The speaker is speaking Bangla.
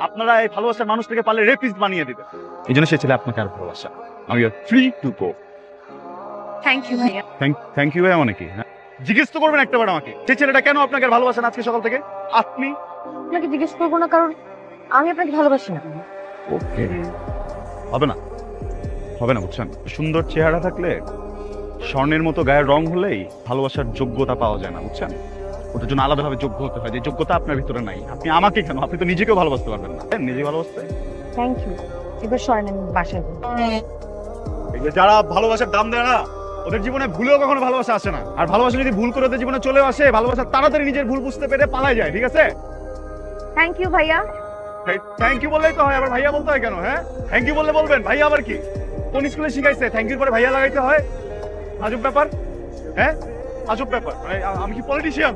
আপনারা এই ভালোবাসার মানুষটাকে পারলে রেপিস্ট বানিয়ে দিবেন। এই জন্য সে ছেলে আপনাকে আর ভালোবাসা। Now you are free to go. Thank you ভাইয়া। থ্যাংক ইউ ভাই মানে কি? হ্যাঁ? জিজ্ঞেস তো করবেন একটাবার আমাকে, সেই ছেলেটা কেন আপনাকে আর ভালোবাসে না আজকে সকাল থেকে? আপনি আপনাকে জিজ্ঞেস করবো না কারণ আমি আপনাকে ভালোবাসি না। ওকে, হবে না, হবে না, বুঝছেন? সুন্দর চেহারা থাকলে, স্বর্ণের মতো গায়ের রং হলেই ভালোবাসার যোগ্যতা পাওয়া যায় না, বুঝছেন? ওটার জন্য আলাদাভাবে যোগ্য হতে হয়, যে যোগ্যতা আপনার ভিতরে নাই। আপনি আমাকে কেন, আপনি তো নিজেকেও ভালোবাসতে পারবেন না। নিজে ভালোবাসতে থ্যাংক ইউ। এবার সরেন, আমি বাসায় যাবো। এই যে যারা ভালোবাসার দাম দেয় না, ওদের জীবনে ভুলেও কখনো ভালোবাসা আসে না। আর ভালোবাসা যদি ভুল করে ওদের জীবনে চলেও আসে, ভালোবাসা তাড়াতাড়ি নিজের ভুল বুঝতে পেরে পালায় যায়, ঠিক আছে? থ্যাংক ইউ ভাইয়া। থ্যাংক ইউ বললেই তো হয়, আবার ভাইয়া বলতে হয় কেন? হ্যাঁ, থ্যাংক ইউ বললে বলবেন, ভাইয়া আবার কি? কোন স্কুলে শিখাইছে থ্যাংক ইউর পরে ভাইয়া লাগাইতে হয়? আজব ব্যাপার। হ্যাঁ, আজব ব্যাপার। মানে আমি কি পলিটিশিয়ান?